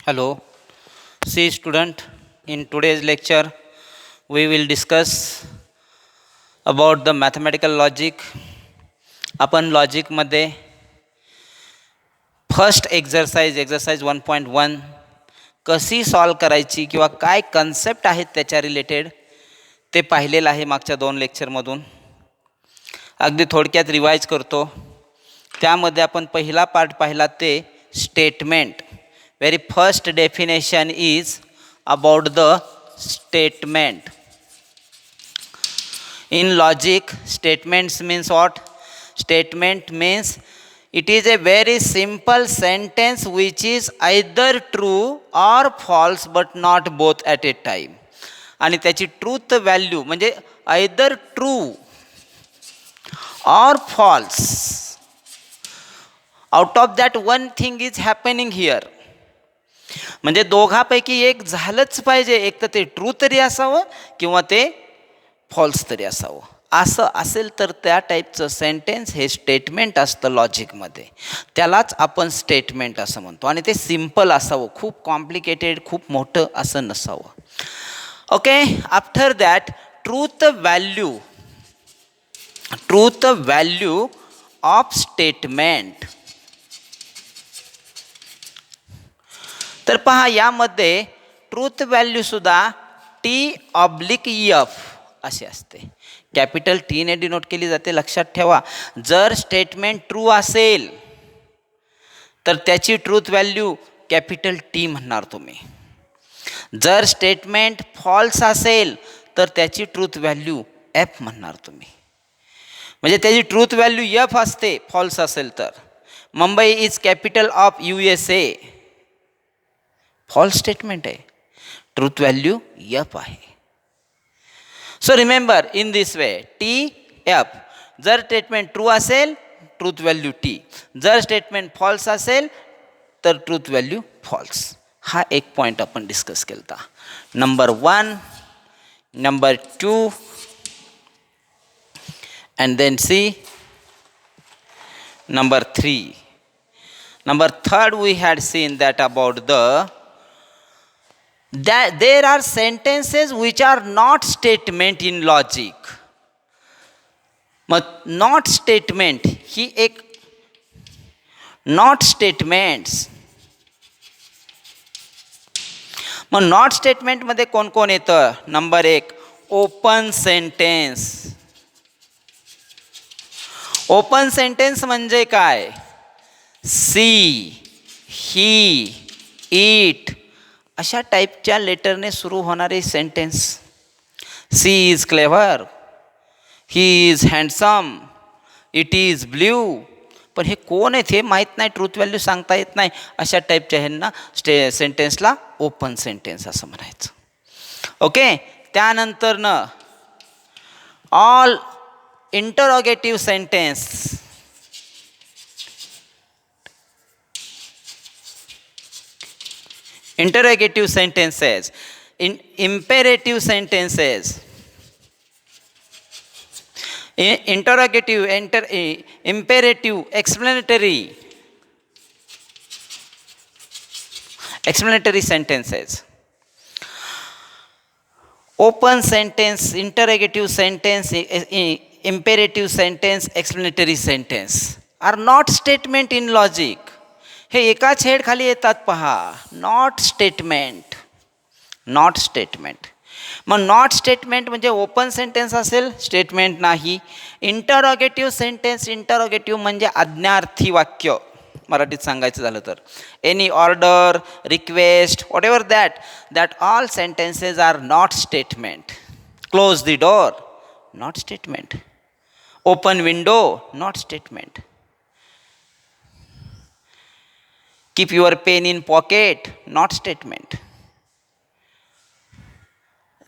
Hello, see student. In today's lecture, we will discuss about the mathematical logic. आपण लॉजिकमध्ये first exercise 1.1 कशी solve करायची किंवा काय concept आहेत त्याच्या रिलेटेड ते पाहिलेलं आहे मागच्या 2 लेक्चरमधून. अगदी थोडक्यात रिवाइज करतो. त्यामध्ये आपण पहिला पार्ट पाहिला ते statement. Very first definition is about the statement. In logic, statements means what? Statement means it is a very simple sentence which is either true or false but not both at a time. आणि त्याची truth value म्हणजे either true or false. Out of that one thing is happening here. म्हणजे दोघापैकी एक झालंच पाहिजे. एक तर ते ट्रू तरी असावं किंवा ते फॉल्स तरी असावं. असं असेल तर त्या टाईपचं सेंटेन्स हे स्टेटमेंट असतं लॉजिकमध्ये. त्यालाच आपण स्टेटमेंट असं म्हणतो. आणि ते सिम्पल असावं, खूप कॉम्प्लिकेटेड, खूप मोठं असं नसावं. Okay. After that truth value of statement. तर पहा, यामध्ये ट्रूथ व्हॅल्यूसुद्धा T/F असे असते. कॅपिटल टीने डिनोट केली जाते. लक्षात ठेवा, जर स्टेटमेंट ट्रू असेल तर त्याची ट्रूथ व्हॅल्यू कॅपिटल T म्हणणार तुम्ही. जर स्टेटमेंट फॉल्स असेल तर त्याची ट्रूथ व्हॅल्यू F म्हणणार तुम्ही. म्हणजे त्याची ट्रूथ व्हॅल्यू F असते फॉल्स असेल तर. Mumbai is capital of USA. False statement आहे. ट्रूथ व्हॅल्यू F आहे. So remember in this way TF. जर स्टेटमेंट ट्रू असेल ट्रूथ व्हॅल्यू T. जर स्टेटमेंट फॉल्स असेल तर ट्रूथ व्हॅल्यू फॉल्स. हा एक पॉईंट आपण डिस्कस केला. Number 1, number 2 and then C, number 3. Number 3 we had seen that about that there are sentences which are not statement in logic. मग not statement ही एक not statements. मग not स्टेटमेंटमध्ये कोण कोण येतं? Number 1 open sentence. Open sentence म्हणजे काय? C, he, it अशा टाईपच्या लेटरने सुरू होणारे sentence. She is clever, he is handsome, it is blue. पण हे कोण आहेत हे माहीत नाही, ट्रूथ व्हॅल्यू सांगता येत नाही. अशा टाईपच्या ह्यांना सेंटेन्सला ओपन सेंटेन्स असं म्हणायचं. ओके. त्यानंतरनं all interrogative sentence. Interrogative sentences, imperative sentences, interrogative, imperative, explanatory sentences. Open sentence, interrogative sentence, imperative sentence, explanatory sentence are not statement in logic. हे एकाच हेड खाली येतात पहा. Not statement. Not statement. मग not statement म्हणजे open sentence असेल, statement नाही. Interrogative sentence. Interrogative म्हणजे आज्ञार्थी वाक्य मराठीत सांगायचं झालं तर. Any order, request, whatever that all sentences are not statement. Close the door, not statement. Open window, not statement. Keep your pen in pocket, not statement.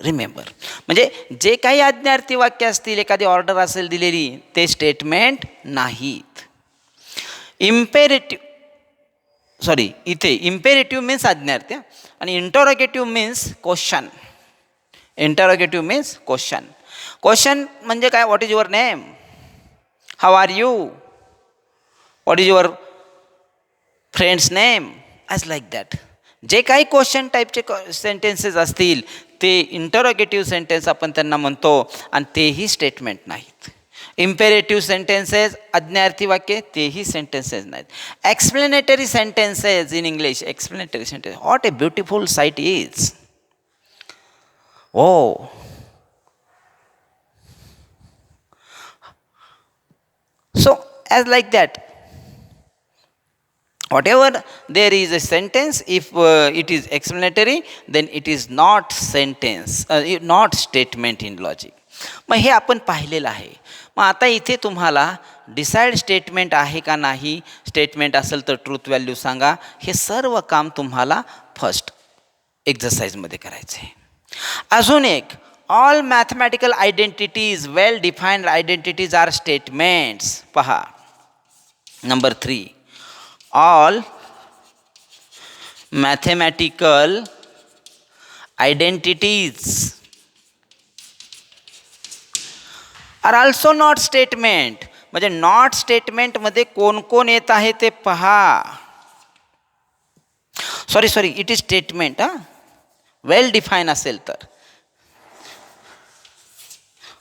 Remember, म्हणजे जे काही आज्ञार्थी वाक्य असतील, एखादी ऑर्डर असेल दिलेली, ते स्टेटमेंट नाहीत. इथे इम्पेरेटिव्ह मीन्स आज्ञार्थी आणि interrogative means question. Interrogative means question. Question म्हणजे काय? What is your name, how are you, what is your friend's name, as like that. जे काही क्वेश्चन टाईपचे सेंटेन्सेस असतील ते इंटरोगेटिव्ह सेंटेन्स आपण त्यांना म्हणतो आणि तेही स्टेटमेंट नाहीत. इम्पेरेटिव्ह सेंटेन्सेस आज्ञार्थी वाक्य तेही सेंटेन्सेस नाहीत. Explanatory sentences in English, explanatory sentence, what a beautiful sight is. Oh so as like that, whatever there is a sentence, if it is explanatory then it is not sentence, not statement in logic. मग हे आपण पाहिलेलं आहे. मग आता इथे तुम्हाला decide statement आहे का नाही, स्टेटमेंट असेल तर ट्रूथ व्हॅल्यू सांगा, हे सर्व काम तुम्हाला फर्स्ट एक्झरसाइजमध्ये करायचं आहे. अजून एक, all mathematical identities, well defined identities are statements. पहा number 3, all mathematical identities are also not statement. म्हणजे नॉट स्टेटमेंटमध्ये कोण कोण येत आहे ते पहा. Sorry it is statement. Well define असेल तर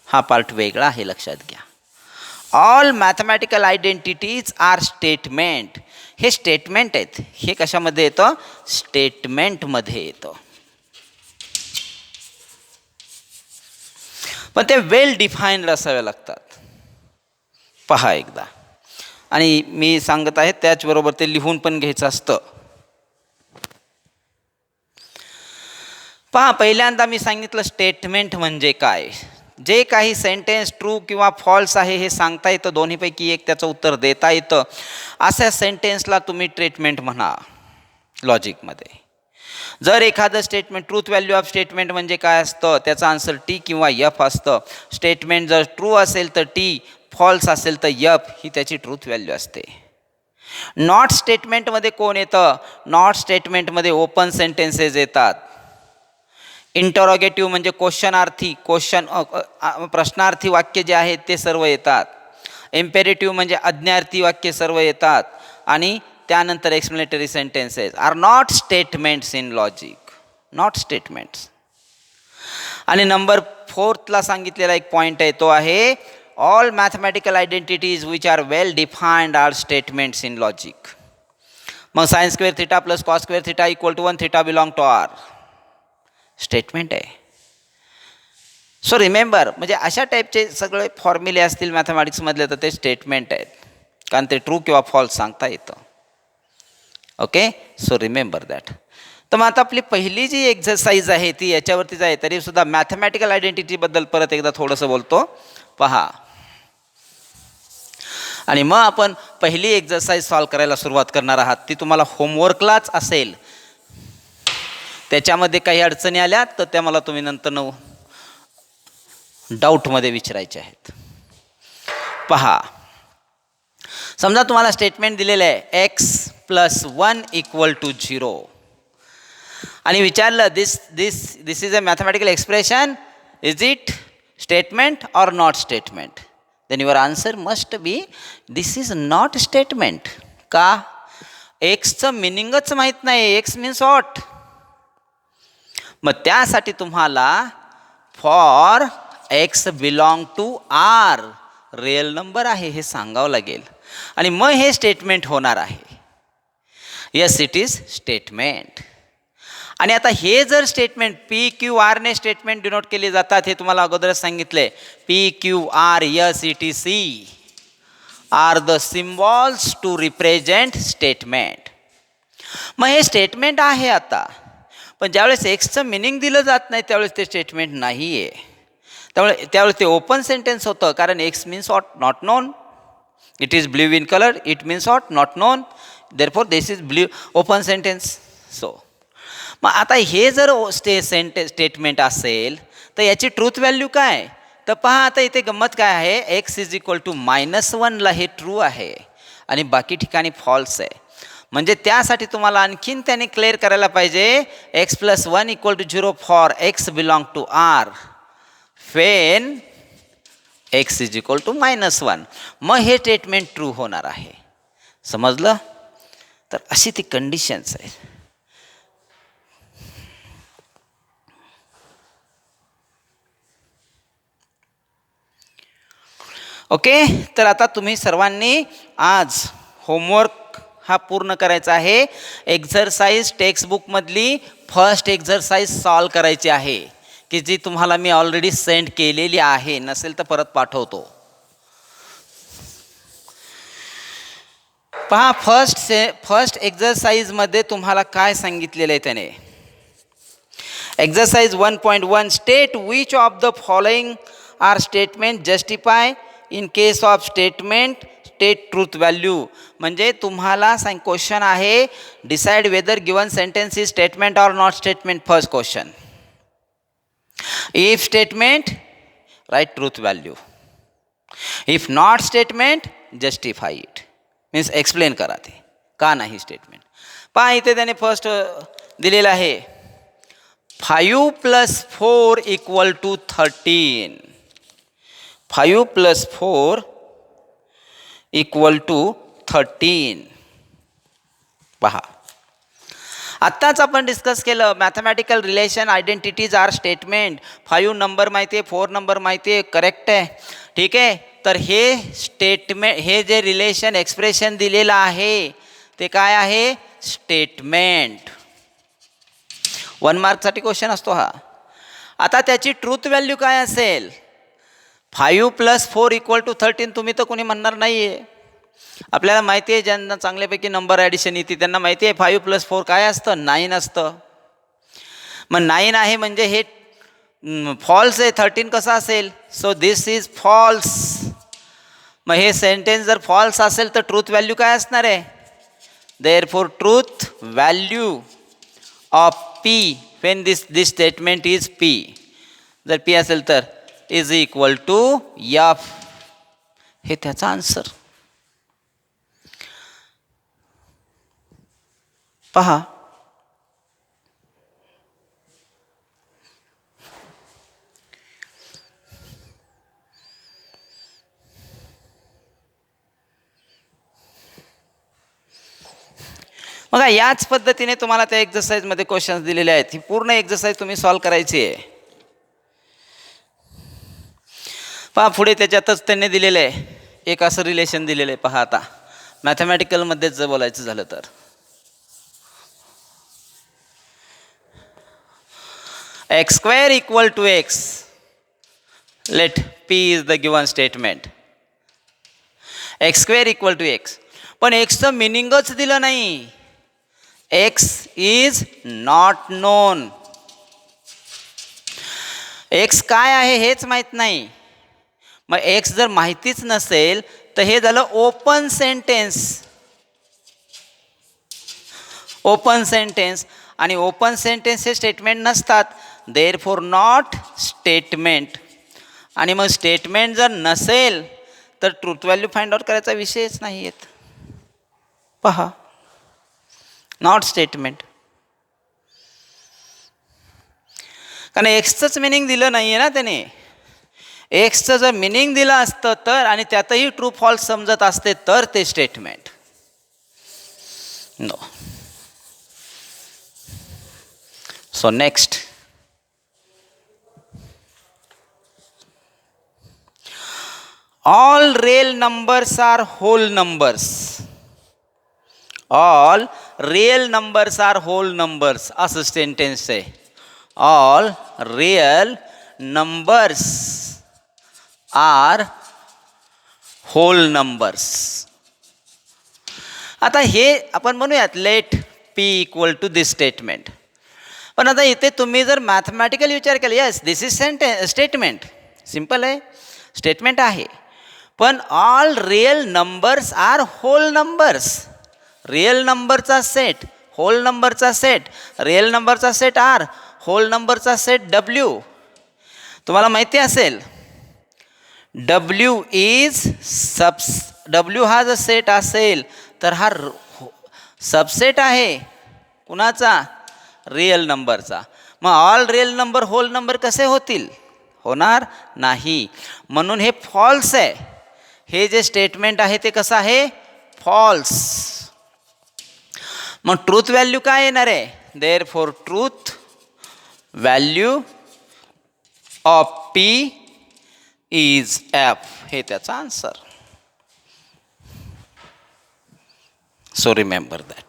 हा पार्ट वेगळा आहे, लक्षात घ्या. All mathematical identities are statement. हे स्टेटमेंट आहेत. हे कशामध्ये येतं? स्टेटमेंटमध्ये येतं. पण ते वेल डिफाईन्ड असावे लागतात. पहा एकदा, आणि मी सांगत आहे त्याचबरोबर ते लिहून पण घ्यायचं असतं. पहा, पहिल्यांदा मी सांगितलं स्टेटमेंट म्हणजे काय. जे काही सेंटेन्स ट्रू किंवा फॉल्स आहे हे सांगता येतं, दोन्हीपैकी एक त्याचं उत्तर देता येतं, अशा सेंटेन्सला तुम्ही स्टेटमेंट म्हणा लॉजिकमध्ये. जर एखादं statement, truth value of statement म्हणजे काय असतं, त्याचं आन्सर टी किंवा यफ असतं. स्टेटमेंट जर ट्रू असेल तर टी, फॉल्स असेल तर यफ ही त्याची ट्रूथ व्हॅल्यू असते. नॉट स्टेटमेंटमध्ये कोण येतं? नॉट स्टेटमेंटमध्ये ओपन सेंटेन्सेस येतात. इंटरोगेटिव्ह म्हणजे क्वेश्चनार्थी, प्रश्नार्थी वाक्य जे आहेत ते सर्व येतात. इम्पेरेटिव्ह म्हणजे आज्ञार्थी वाक्य सर्व येतात. आणि त्यानंतर explanatory sentences are not statements in logic, not statements. आणि नंबर 4ला सांगितलेला एक पॉईंट आहे, तो आहे all mathematical identities which are well defined are statements in logic. मग sine square theta plus cos square theta equal to 1 theta belong to R, statement आहे. So remember, म्हणजे अशा टाईपचे सगळे फॉर्म्युले असतील मॅथमॅटिक्समधले तर ते स्टेटमेंट आहेत, कारण ते ट्रू किंवा फॉल्स सांगता येतं. Okay, so remember that. तर मग आता आपली पहिली जी एक्झरसाइज आहे ती याच्यावरतीच आहे. तरीसुद्धा मॅथमॅटिकल आयडेंटिटीबद्दल परत एकदा थोडंसं बोलतो, पहा. आणि मग आपण पहिली एक्झरसाइज सॉल्व करायला सुरुवात करणार आहात. ती तुम्हाला होमवर्कलाच असेल. त्याच्यामध्ये काही अडचणी आल्या तर त्या मला तुम्ही नंतर डाऊटमध्ये विचारायचे आहेत. पहा, समजा तुम्हाला स्टेटमेंट दिलेलं आहे एक्स प्लस 1 इक्वल टू 0 आणि विचारलं this is a mathematical expression, is it statement or not statement? Then your answer must be this is not statement. का? एक्सचं मिनिंगच माहीत नाही. X means what? मग त्यासाठी तुम्हाला for x belong to R, real number आहे हे सांगावं लागेल आणि मग हे स्टेटमेंट होणार आहे. Yes, it is statement. आणि आता हे जर स्टेटमेंट पी क्यू आरने स्टेटमेंट डिनोट केले जातात, हे तुम्हाला अगोदरच सांगितले. P q r s e t c are the symbols to represent statement. मग हे स्टेटमेंट आहे आता, पण ज्यावेळेस एक्सचं मिनिंग दिलं जात नाही त्यावेळेस ते स्टेटमेंट नाही आहे. त्यावेळेस ते ओपन सेंटेन्स होतं, कारण x means what? Not non. It is blue in colour, it means what? Not non. Therefore this is blue, open sentence. So मग आता हे जर स्टेटमेंट असेल तर याची ट्रूथ व्हॅल्यू काय? तर पहा, आता इथे गंमत काय आहे, एक्स इज इक्वल टू -1ला हे ट्रू आहे आणि बाकी ठिकाणी फॉल्स आहे. म्हणजे त्यासाठी तुम्हाला आणखीन त्याने क्लिअर करायला पाहिजे x plus 1 equal to 0 for x belong to R when x is equal to -1. मग हे स्टेटमेंट ट्रू होणार आहे. समजलं? तर अशी ती कंडिशन्स आहे. ओके, तर आता तुम्ही सर्वांनी आज होमवर्क हा पूर्ण करायचा आहे. एक्झरसाइज टेक्स्टबुकमधली फर्स्ट एक्झरसाइज सॉल्व करायची आहे की जी तुम्हाला मी ऑलरेडी सेंड केलेली आहे. नसेल तर परत पाठवतो. पहा, फर्स्ट एक्झरसाइजमध्ये तुम्हाला काय सांगितलेलं आहे त्याने. Exercise 1.1 state which of the following are statement justify in case of statement state truth value. म्हणजे तुम्हाला क्वेश्चन आहे, decide whether given sentence is statement or not statement. First question, if statement write truth value, if not statement justify it, means explain करा ते का नाही statement. पहा, इथे त्याने फर्स्ट दिलेलं आहे 5 + 4 = 13. 5 + 4 = 13. पहा, आत्ताच आपण डिस्कस केलं mathematical relation identities are statement. 5 number माहिती आहे, 4 नंबर माहिती आहे, करेक्ट आहे. ठीक आहे, तर हे स्टेटमेंट, हे जे रिलेशन एक्सप्रेशन दिलेलं आहे ते काय आहे, स्टेटमेंट. 1 मार्कसाठी क्वेश्चन असतो हा. आता त्याची ट्रूथ व्हॅल्यू काय असेल, 5 + 4 = 13. तुम्ही तर कोणी म्हणणार नाही आहे. आपल्याला माहिती आहे, ज्यांना चांगल्यापैकी नंबर ॲडिशन येते त्यांना माहिती आहे 5 + 4 काय असतं, 9 असतं. मग 9 आहे म्हणजे हे फॉल्स आहे, 13 कसा असेल. So this is false. मग हे सेंटेन्स जर फॉल्स असेल तर ट्रूथ व्हॅल्यू काय असणार आहे. Therefore truth value of P when this statement is P, जर पी असेल तर इज इक्वल टू एफ. हे त्याचा आन्सर. पहा, बघा, याच पद्धतीने तुम्हाला त्या एक्झरसाइजमध्ये क्वेश्चन्स दिलेले आहेत. ही पूर्ण एक्झरसाइज तुम्ही सॉल्व करायची आहे. पहा, पुढे त्याच्यातच त्यांनी दिलेलं आहे एक असं रिलेशन दिलेलं आहे. पहा, आता मॅथमॅटिकलमध्येच जर बोलायचं झालं तर x² = x. Let p is the given statement. x² = x. पण एक्सचं मिनिंगच दिलं नाही. x is not known. x काय आहे हेच माहीत नाही. मग x जर माहितीच नसेल तर हे झालं ओपन सेंटेन्स. ओपन सेंटेन्स, आणि ओपन सेंटेन्स हे स्टेटमेंट नसतात. Therefore not statement. आणि मग स्टेटमेंट जर नसेल तर ट्रूथ व्हॅल्यू फाइंड आउट करायचा विषयच नाही आहेत. पहा, नॉट स्टेटमेंट, कारण एक्सचंच मिनिंग दिलं नाही आहे ना त्याने. एक्सचं जर मिनिंग दिलं असतं तर, आणि त्यातही ट्रू फॉल्स समजत असते तर ते statement. No. So next, all real numbers are whole numbers. all real numbers are whole numbers असं सेंटेन्स आहे. all real numbers are whole numbers. आता हे आपण म्हणूयात लेट p = दिस स्टेटमेंट. पण आता इथे तुम्ही जर मॅथमॅटिकल विचार केला, yes this is statement, simple आहे, स्टेटमेंट आहे. पण all real numbers are whole numbers. Real नंबरचा सेट, होल नंबरचा सेट, रिअल नंबरचा सेट आर, होल नंबरचा सेट डब्ल्यू. तुम्हाला माहिती असेल डब्ल्यू इज डब्ल्यू हा जर सेट असेल तर हा सबसेट आहे कुणाचा, रिअल नंबरचा. मग all real number whole number कसे होतील, होणार नाही. म्हणून हे फॉल्स आहे. हे जे स्टेटमेंट आहे ते कसं आहे, फॉल्स. मग ट्रूथ व्हॅल्यू काय येणार आहे, therefore truth value of P is F हे त्याचा आन्सर. So remember that.